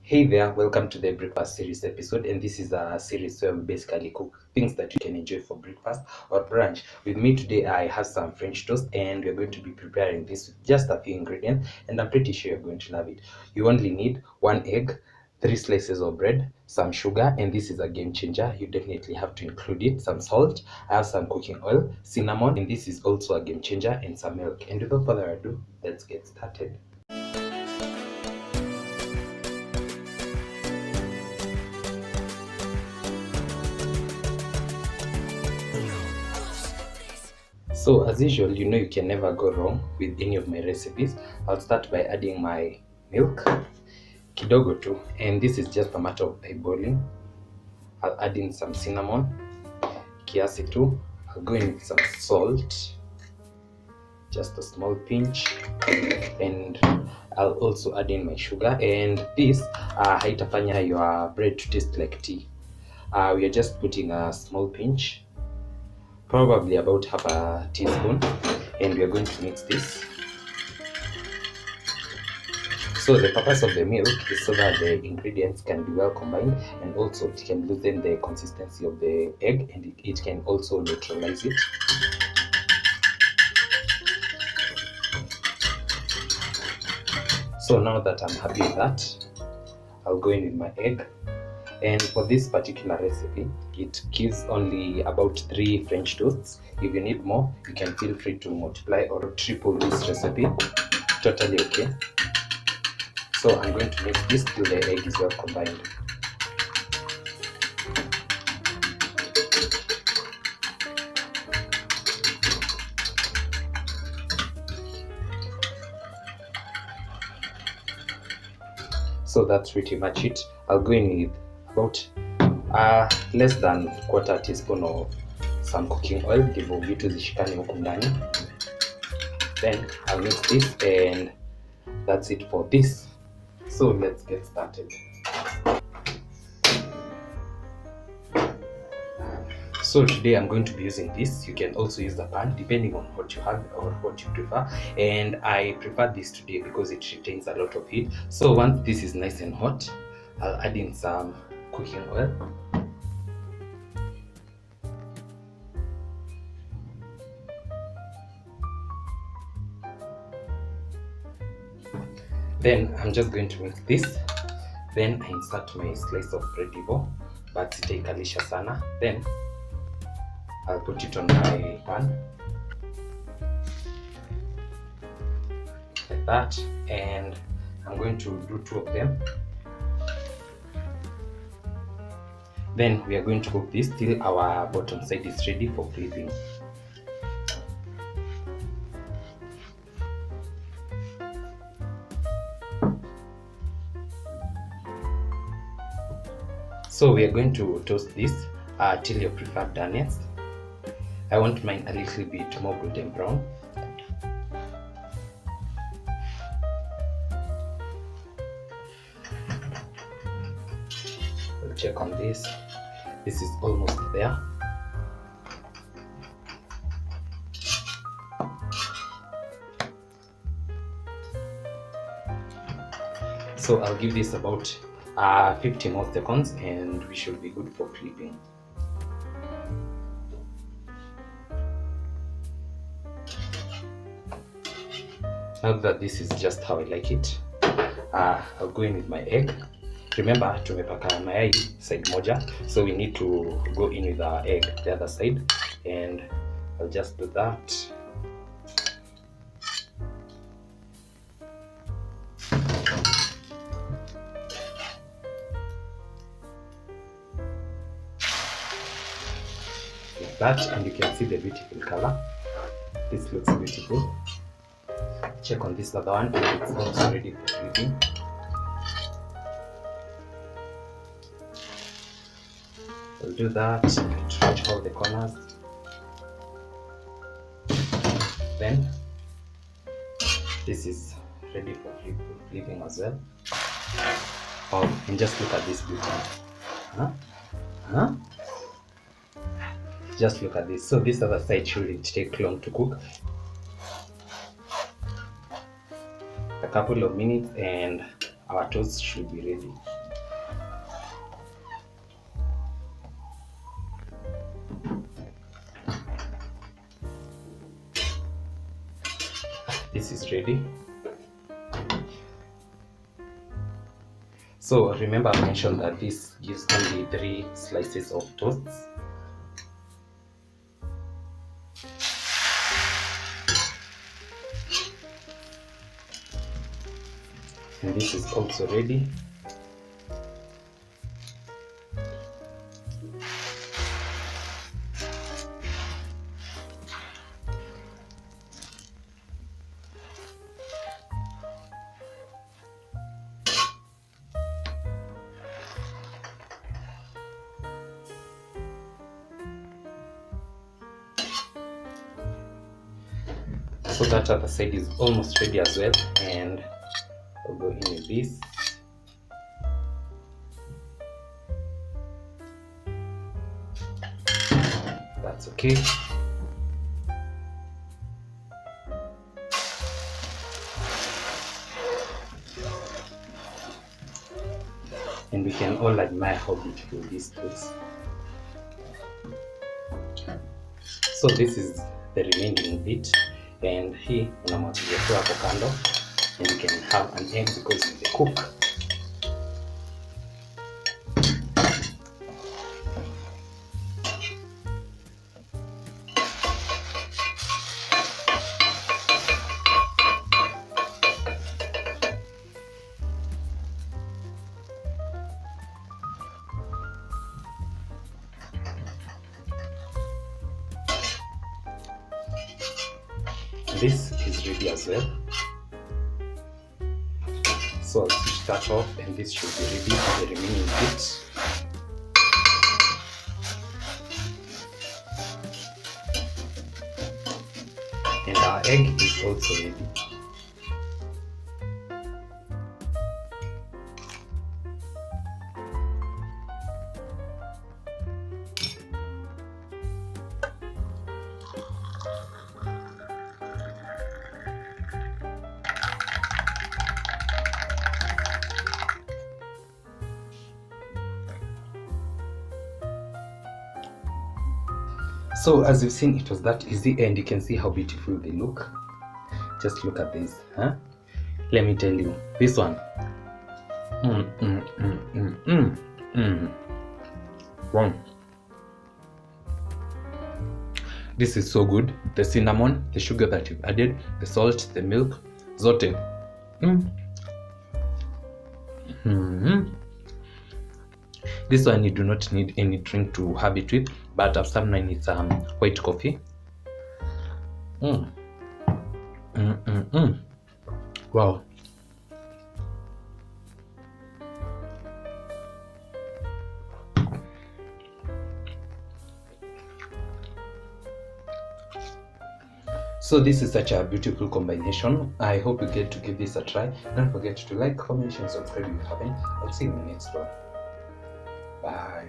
Hey there, welcome to the breakfast series episode, and this is a series where we basically cook things that you can enjoy for breakfast or brunch. With me today, I have some French toast, and we're going to be preparing this with just a few ingredients, and I'm pretty sure you're going to love it. You only need one egg, three slices of bread, some sugar, and this is a game changer. You definitely have to include it, some salt. I have some cooking oil, cinnamon, and this is also a game changer, and some milk. And without further ado, let's get started. So as usual, you know you can never go wrong with any of my recipes. I'll start by adding my milk, kidogo tu, and this is just a matter of eyeballing. I'll add in some cinnamon, kiasi tu. I'll go in with some salt, just a small pinch, and I'll also add in my sugar. And this haitafanya your bread to taste like tea. We are just putting a small pinch, probably about half a teaspoon, and we are going to mix this. So the purpose of the milk is so that the ingredients can be well combined, and also it can loosen the consistency of the egg, and it can also neutralize it. So now that I'm happy with that, I'll go in with my egg. And for this particular recipe, it gives only about 3 French toasts. If you need more, you can feel free to multiply or triple this recipe. Totally okay. So I'm going to mix this till the egg is well combined. So that's pretty much it. I'll go in with about less than quarter teaspoon of some cooking oil, ndivyo vitu zishikane huku ndani. Then I'll mix this, and that's it for this. So let's get started. So today I'm going to be using this. You can also use the pan depending on what you have or what you prefer, and I prefer this today because it retains a lot of heat. So once this is nice and hot, I'll add in some cooking oil. Then I'm just going to mix this. Then I insert my slice of bread hivo, but sitaikalisha sana. Then I'll put it on my pan like that, and I'm going to do 2 of them. Then we are going to cook this till our bottom side is ready for flipping. So we are going to toast this till your preferred darkness. I want mine a little bit more golden brown. We'll check on this. This is almost there. So I'll give this about 50 more seconds, and we should be good for flipping. Now that this is just how I like it, I'll go in with my egg. Remember, tumepaka mayai side moja, so we need to go in with our egg the other side, and I'll just do that. Like that, and you can see the beautiful color. This looks beautiful. Check on this other one, and it's also ready for flipping. We'll do that to reach all the corners. Then this is ready for flipping as well. Oh, and just look at this beauty. Just look at this. So this other side shouldn't take long to cook. A couple of minutes and our toast should be ready. this is ready. So remember I mentioned that this gives only 3 slices of toast. And this is also ready. So that other side is almost ready as well, and I'll go in with this. That's okay. And we can all admire how beautiful this looks. So this is the remaining bit, and hii unamwachilia tu hapo kando, and you can have an egg because it's a cook. This is ready as well. So I'll switch that off, and this should be ready for the remaining bit. And our egg is also ready. So as you've seen, it was that easy, and you can see how beautiful they look. Just look at this, huh? Let me tell you, this one. Wow. This is so good. The cinnamon, the sugar that you've added, the salt, the milk, zote. This one you do not need any drink to have it with, but after some it's white coffee. Wow. So this is such a beautiful combination. I hope you get to give this a try. Don't forget to like, comment, and subscribe if you haven't. I'll see you in the next one. Bye.